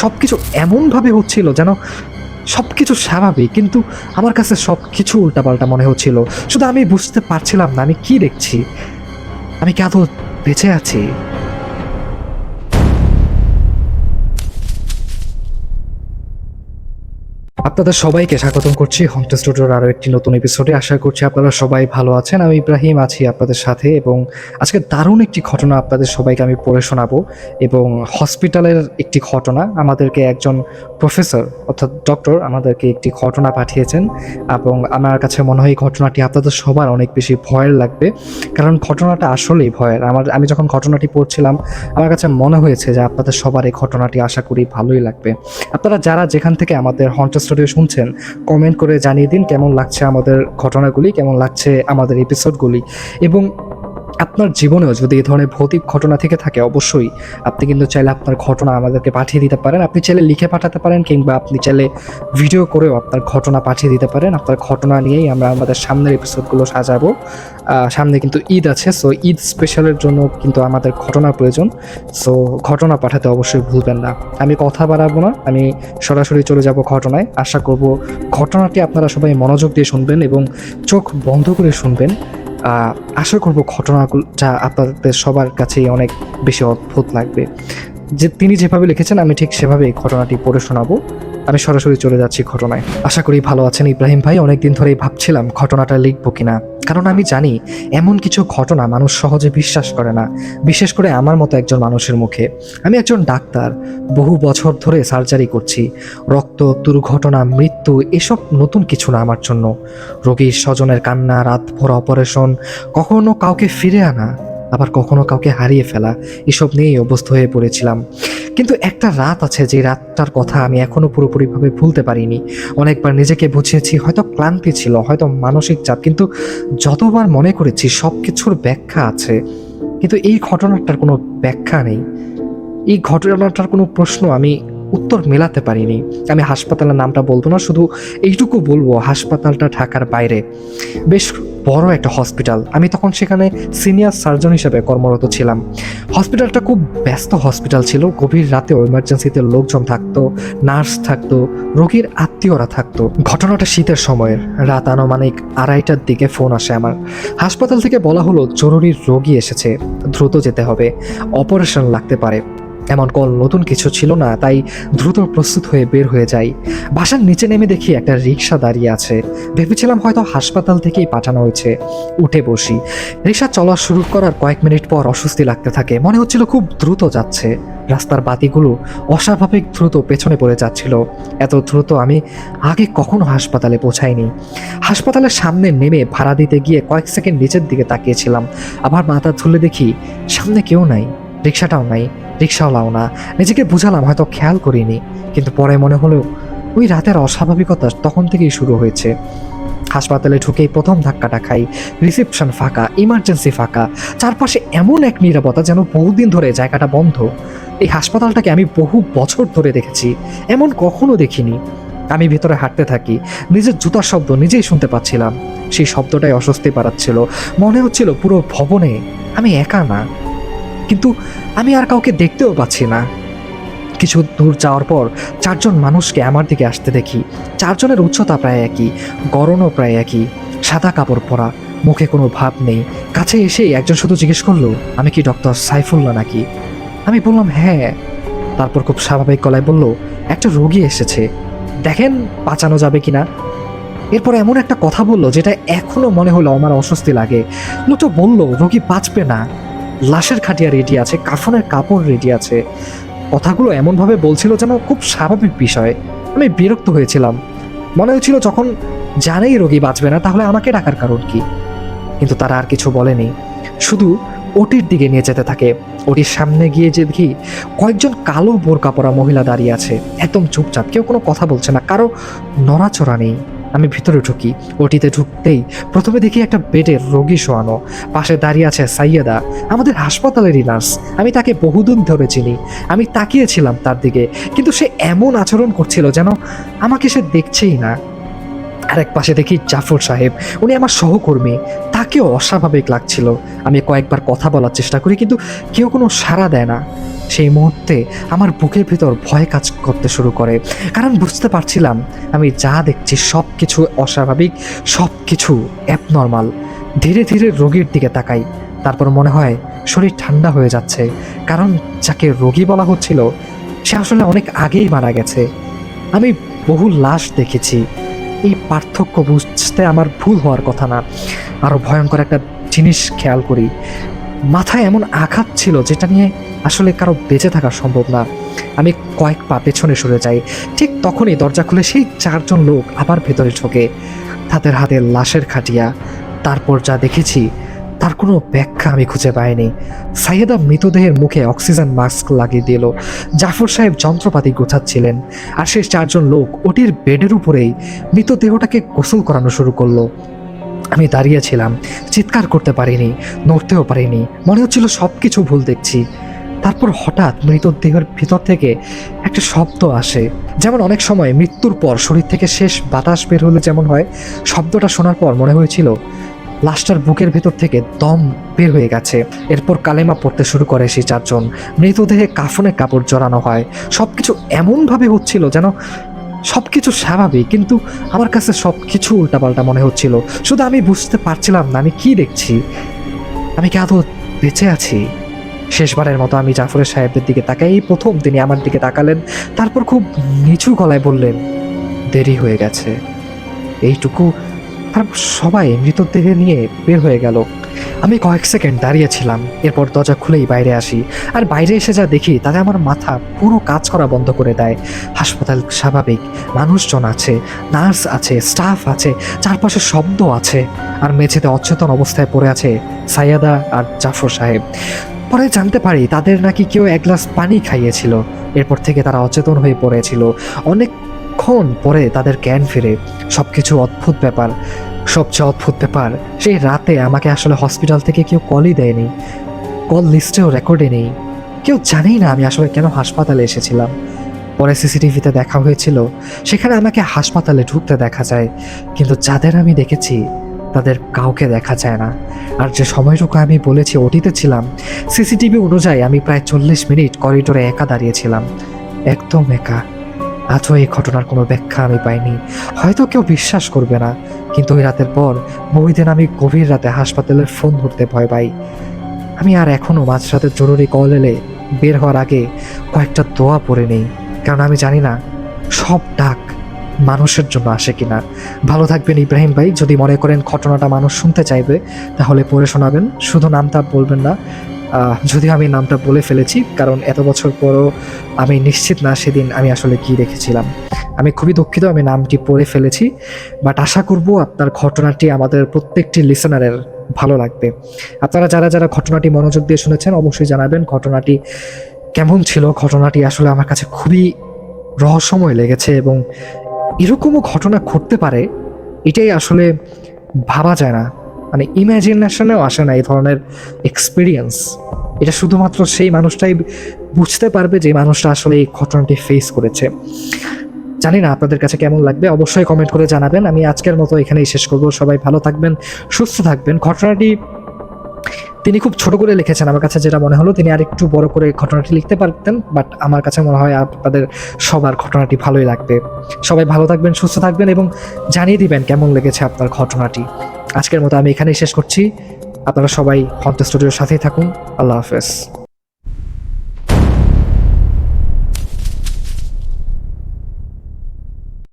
সব কিছু এমনভাবে হচ্ছিল যেন সব কিছু স্বাভাবিক, কিন্তু আমার কাছে সব কিছু উল্টাপাল্টা মনে হচ্ছিল। শুধু আমি বুঝতে পারছিলাম না আমি কি দেখছি। আমি কি আদৌ বেঁচে আছি? আপনাদের সবাইকে স্বাগতম করছি হন্ট স্টুডিওর আরও একটি নতুন এপিসোডে। আশা করছি আপনারা সবাই ভালো আছেন। আমি ইব্রাহিম আছি আপনাদের সাথে, এবং আজকে দারুণ একটি ঘটনা আপনাদের সবাইকে আমি পড়ে শোনাবো। এবং হসপিটালের একটি ঘটনা, আমাদেরকে একজন প্রফেসর অর্থাৎ ডক্টর আমাদেরকে একটি ঘটনা পাঠিয়েছেন, এবং আমার কাছে মনে হয় এই ঘটনাটি আপনাদের সবার অনেক বেশি ভয়ের লাগবে, কারণ ঘটনাটা আসলেই ভয়ের। আমি যখন ঘটনাটি পড়ছিলাম আমার কাছে মনে হয়েছে যে আপনাদের সবার এই ঘটনাটি আশা করি ভালোই লাগবে। আপনারা যারা যেখান থেকে আমাদের হন্ট স্টুডিও শুনছেন, কমেন্ট করে জানিয়ে দিন কেমন লাগছে আমাদের ঘটনাগুলি, কেমন লাগছে আমাদের এপিসোডগুলি। এবং আপনার জীবনেও যদি এই ধরনের ভৌতিক ঘটনা থেকে থাকে, অবশ্যই আপনি কিন্তু চাইলে আপনার ঘটনা আমাদেরকে পাঠিয়ে দিতে পারেন। আপনি চাইলে লিখে পাঠাতে পারেন, কিংবা আপনি চাইলে ভিডিও করেও আপনার ঘটনা পাঠিয়ে দিতে পারেন। আপনার ঘটনা নিয়েই আমরা আমাদের সামনের এপিসোডগুলো সাজাবো। সামনে কিন্তু ঈদ আছে, সো ঈদ স্পেশালের জন্য কিন্তু আমাদের ঘটনার প্রয়োজন। সো ঘটনা পাঠাতে অবশ্যই ভুলবেন না। আমি কথা বাড়াবো না, আমি সরাসরি চলে যাব ঘটনায়। আশা করব ঘটনাটি আপনারা সবাই মনোযোগ দিয়ে শুনবেন এবং চোখ বন্ধ করে শুনবেন। আশা করব ঘটনাগুলো যা আপনাদের সবার কাছেই অনেক বেশি অদ্ভুত লাগবে। যে তিনি যেভাবে লিখেছেন আমি ঠিক সেভাবেই ঘটনাটি পড়ে শোনাবো। আমি সরাসরি চলে যাচ্ছি ঘটনায়। আশা করি ভালো আছেন ইব্রাহিম ভাই। অনেকদিন ধরেই ভাবছিলাম ঘটনাটা লিখবো কিনা, কারণ আমি জানি এমন কিছু ঘটনা মানুষ সহজে বিশ্বাস করে না, বিশেষ করে আমার মতো একজন মানুষের মুখে। আমি একজন ডাক্তার, বহু বছর ধরে সার্জারি করছি। রক্ত, দুর্ঘটনা, মৃত্যু এসব নতুন কিছু না আমার জন্য। রোগীর স্বজনের কান্না, রাতভর অপারেশন, কখনো কাউকে ফিরে আনা, আবার কখনো কাউকে হারিয়ে ফেলা, এসব নিয়েই অভ্যস্ত হয়ে পড়েছিলাম। কিন্তু একটা রাত আছে যে রাতটার কথা আমি এখনো পুরোপুরিভাবে ভুলতে পারিনি। অনেকবার নিজেকে বুঝিয়েছি হয়তো ক্লান্তি ছিল, হয়তো মানসিক চাপ, কিন্তু যতবার মনে করেছি সব কিছুর ব্যাখ্যা আছে, কিন্তু এই ঘটনাটার কোনো ব্যাখ্যা নেই। এই ঘটনাটার কোনো প্রশ্ন আমি উত্তর মেলাতে পারিনি। আমি হাসপাতালের নামটা বলবো না, শুধু এইটুকু বলবো হাসপাতালটা ঢাকার বাইরে, বেশ বড় একটা হসপিটাল। আমি তখন সেখানে সিনিয়র সার্জন হিসেবে কর্মরত ছিলাম। হসপিটালটা খুব ব্যস্ত হসপিটাল ছিল। গভীর রাতেও ইমার্জেন্সিতে লোকজন থাকতো, নার্স থাকতো, রোগীর আত্মীয়রা থাকতো। ঘটনাটা শীতের সময়ের রাত, আনুমানিক 2:30টার দিকে ফোন আসে আমার। হাসপাতাল থেকে বলা হলো জরুরি রোগী এসেছে, দ্রুত যেতে হবে, অপারেশন লাগতে পারে। এমন কল নতুন কিছু ছিল না, তাই দ্রুত প্রস্তুত হয়ে বের হয়ে যাই। বাসার নিচে নেমে দেখি একটা রিক্সা দাঁড়িয়ে আছে। ভেবেছিলাম হয়তো হাসপাতাল থেকেই পাঠানো হয়েছে। উঠে বসি। রিক্সা চলা শুরু করার কয়েক মিনিট পর অস্বস্তি লাগতে থাকে। মনে হচ্ছিল খুব দ্রুত যাচ্ছে। রাস্তার বাতিগুলো অস্বাভাবিক দ্রুত পেছনে পড়ে যাচ্ছিল। এত দ্রুত আমি আগে কখনো হাসপাতালে পৌঁছাইনি। হাসপাতালের সামনে নেমে ভাড়া দিতে গিয়ে কয়েক সেকেন্ড নিচের দিকে তাকিয়েছিলাম। আবার মাথা তুলে দেখি সামনে কেউ নাই, রিক্সাটাও নাই, রিক্সাওয়ালাও না। নিজেকে বুঝালাম হয়তো খেয়াল করিনি, কিন্তু পরে মনে হলো ওই রাতের অস্বাভাবিকতা তখন থেকেই শুরু হয়েছে। হাসপাতালে ঢুকেই প্রথম ধাক্কাটা খাই। রিসেপশন ফাঁকা, ইমার্জেন্সি ফাঁকা, চারপাশে এমন এক নীরবতা যেন বহুদিন ধরে জায়গাটা বন্ধ। এই হাসপাতালটাকে আমি বহু বছর ধরে দেখেছি, এমন কখনো দেখিনি। আমি ভেতরে হাঁটতে থাকি। নিজের জুতার শব্দ নিজেই শুনতে পাচ্ছিলাম। সেই শব্দটাই অস্বস্তি বাড়াচ্ছিল। মনে হচ্ছিল পুরো ভবনে আমি একা না, কিন্তু আমি আর কাউকে দেখতেও পাচ্ছি না। কিছু দূর যাওয়ার পর 4জন মানুষকে আমার দিকে আসতে দেখি। 4জনের উচ্চতা প্রায় একই, গড়নও প্রায় একই, সাদা কাপড় পরা, মুখে কোনো ভাব নেই। কাছে এসেই একজন শুধু জিজ্ঞেস করলো, আমি কি ডক্টর সাইফুল্লাহ নাকি? আমি বললাম হ্যাঁ। তারপর খুব স্বাভাবিক গলায় বলল, একটা রোগী এসেছে, দেখেন বাঁচানো যাবে কিনা। এরপর এমন একটা কথা বললো যেটা এখনো মনে হলো আমার অস্বস্তি লাগে। লোকটা বলল রোগী বাঁচবে না, লাশের খাটিয়া রেডি আছে, কাফনের কাপড় রেডি আছে। কথাগুলো এমনভাবে বলছিল যেন খুব স্বাভাবিক বিষয়। আমি বিরক্ত হয়েছিলাম। মনে হয়েছিল যখন জানেই রোগী বাঁচবে না তাহলে আমাকে ডাকার কারণ কি। কিন্তু তারা আর কিছু বলেনি, শুধু ওটির দিকে নিয়ে যেতে থাকে। ওটির সামনে গিয়ে যে দেখি কয়েকজন কালো বোরকা পরা মহিলা দাঁড়িয়ে আছে, একদম চুপচাপ, কেউ কোনো কথা বলছে না, কারো নড়াচড়া নেই। আমি ভিতরে ঢুকি। ওটিতে ঢুকতেই প্রথমে দেখি একটা বেডে রোগী শোয়ানো। পাশে দাঁড়িয়ে আছে সাইয়েদা, আমাদের হাসপাতালেরই নার্স। আমি তাকে বহুদিন ধরে চিনি। আমি তাকিয়েছিলাম তার দিকে, কিন্তু সে এমন আচরণ করছিল যেন আমাকে সে দেখছেই না। আরেক পাশে দেখি জাফর সাহেব, উনি আমার সহকর্মী। তাকেও অস্বাভাবিক লাগছিল। আমি কয়েকবার কথা বলার চেষ্টা করি, কিন্তু কেউ কোনো সাড়া দেয় না। সেই মুহূর্তে আমার বুকের ভিতর ভয় কাজ করতে শুরু করে, কারণ বুঝতে পারছিলাম আমি যা দেখছি সব কিছু অস্বাভাবিক, সব কিছু অ্যাবনর্মাল। ধীরে ধীরে রোগীর দিকে তাকাই, তারপর মনে হয় শরীর ঠান্ডা হয়ে যাচ্ছে, কারণ যাকে রোগী বলা হচ্ছিল সে আসলে অনেক আগেই মারা গেছে। আমি বহু লাশ দেখেছি, এই পার্থক্য বুঝতে আমার ভুল হওয়ার কথা না। আরও ভয়ঙ্কর একটা জিনিস খেয়াল করি, মাথায় এমন আঘাত ছিল যেটা নিয়ে আসলে কারো বেঁচে থাকা সম্ভব না। আমি কয়েক পা পেছনে সরে যাই, ঠিক তখনই দরজা খুলে সেই 4জন লোক আবার ভেতরে ঢোকে, তাদের হাতে লাশের খাটিয়া। তারপর যা দেখেছি তার কোনো ব্যাখ্যা আমি খুঁজে পাইনি। সাইয়েদা মৃতদেহের মুখে অক্সিজেন মাস্ক লাগিয়ে দিল, জাফর সাহেব যন্ত্রপাতি গোছাচ্ছিলেন, আর সেই 4জন লোক ওটির বেডের উপরেই মৃতদেহটাকে গোসল করানো শুরু করলো। আমি দাঁড়িয়েছিলাম, চিৎকার করতে পারিনি, নড়তেও পারিনি, মনে হচ্ছিল সব কিছু ভুল দেখছি। তারপর হঠাৎ মৃতদেহের ভিতর থেকে একটা শব্দ আসে, যেমন অনেক সময় মৃত্যুর পর শরীর থেকে শেষ বাতাস বের হলে যেমন হয়। শব্দটা শোনার পর মনে হয়েছিল লাশটার বুকের ভেতর থেকে দম বের হয়ে গেছে। এরপর কালেমা পড়তে শুরু করে সেই 4জন। মৃতদেহে কাফনে কাপড় জড়ানো হয়। সবকিছু এমনভাবে হচ্ছিল যেন সবকিছু স্বাভাবিক, কিন্তু আমার কাছে সবকিছু উল্টাপাল্টা মনে হচ্ছিল। শুধু আমি বুঝতে পারছিলাম না আমি কি দেখছি, আমি কি আদৌ বেঁচে আছি। শেষবারের মতো আমি জাফরের সাহেবের দিকে তাকাই। এই প্রথম তিনি আমার দিকে তাকালেন, তারপর খুব নিচু গলায় বললেন, দেরি হয়ে গেছে। এইটুকু। তারপর সবাই মৃতদেহ নিয়ে বের হয়ে গেল। আমি কয়েক সেকেন্ড দাঁড়িয়েছিলাম, এরপর দরজা খুলেই বাইরে আসি। আর বাইরে এসে যা দেখি তাতে আমার মাথা পুরো কাজ করা বন্ধ করে দেয়। হাসপাতাল স্বাভাবিক, মানুষজন আছে, নার্স আছে, স্টাফ আছে, চারপাশে শব্দ আছে, আর মেঝেতে অচেতন অবস্থায় পড়ে আছে সাইয়াদা আর জাফর সাহেব। পরে জানতে পারি তাদের নাকি কেউ এক গ্লাস পানি খাইয়েছিল, এরপর থেকে তারা অচেতন হয়ে পড়েছিল। অনেকক্ষণ পরে তাদের জ্ঞান ফিরে। সবকিছু অদ্ভুত ব্যাপার। সবচেয়ে অদ্ভুত ব্যাপার, সেই রাতে আমাকে আসলে হসপিটাল থেকে কেউ কলই দেয়নি, কল লিস্টেও রেকর্ডে নেই। কেউ জানেই না আমি আসলে কেন হাসপাতালে এসেছিলাম। পরে সিসিটিভিতে দেখা হয়েছিল, সেখানে আমাকে হাসপাতালে ঢুকতে দেখা যায়, কিন্তু যাদের আমি দেখেছি তাদের কাউকে দেখা যায় না। আর যে সময়টুকু আমি বলেছি ওটিতে ছিলাম, সিসিটিভি অনুযায়ী আমি প্রায় 40 মিনিট করিডোরে একা দাঁড়িয়েছিলাম, একদম একা। আজও এই ঘটনার কোনো ব্যাখ্যা আমি পাইনি। হয়তো কেউ বিশ্বাস করবে না, কিন্তু ওই রাতের পর বহুদিন আমি গভীর রাতে হাসপাতালের ফোন ধরতে ভয় পাই। আমি আর এখনও মাঝরাতে জরুরি কল এলে বের হওয়ার আগে কয়েকটা দোয়া পড়ে নেই, কারণ আমি জানি না সব ডাক মানুষের জন্য আসে কিনা। ভালো থাকবেন ইব্রাহিম ভাই। যদি মনে করেন ঘটনাটা মানুষ শুনতে চাইবে তাহলে পড়ে শোনাবেন, শুধু নামটা বলবেন না। যদিও আমি নামটা বলে ফেলেছি, কারণ এত বছর পরও আমি নিশ্চিত না সেদিন আমি আসলে কী দেখেছিলাম। আমি খুবই দুঃখিত আমি নামটি পড়ে ফেলেছি, বাট আশা করব আপনার ঘটনাটি আমাদের প্রত্যেকটি লিসেনারের ভালো লাগবে। আপনারা যারা যারা ঘটনাটি মনোযোগ দিয়ে শুনেছেন অবশ্যই জানাবেন ঘটনাটি কেমন ছিল। ঘটনাটি আসলে আমার কাছে খুবই রহস্যময় লেগেছে, এবং এরকমও ঘটনা ঘটতে পারে এটাই আসলে ভাবা যায় না, মানে ইমাজিনেশনেও আসে না এই ধরনের এক্সপিরিয়েন্স। এটা শুধুমাত্র সেই মানুষটাই বুঝতে পারবে যে মানুষটা আসলে এই ঘটনাটি ফেস করেছে। জানি না আপনাদের কাছে কেমন লাগবে, অবশ্যই কমেন্ট করে জানাবেন। আমি আজকের মতো এখানেই শেষ করব। সবাই ভালো থাকবেন, সুস্থ থাকবেন। ঘটনাটি তিনি খুব ছোট করে লিখেছেন, আমার কাছে যেটা মনে হলো তিনি আরেকটু বড় করে ঘটনাটি লিখতে পারতেন, বাট আমার কাছে মনে হয় আপনাদের সবার ঘটনাটি ভালোই লাগবে। সবাই ভালো থাকবেন, সুস্থ থাকবেন, এবং জানিয়ে দিবেন কেমন লেগেছে আপনার ঘটনাটি। আজকের মতো আমি এখানেই শেষ করছি। আপনারা সবাই হন্ট স্টুডিওর সাথেই থাকুন। আল্লাহ হাফেজ।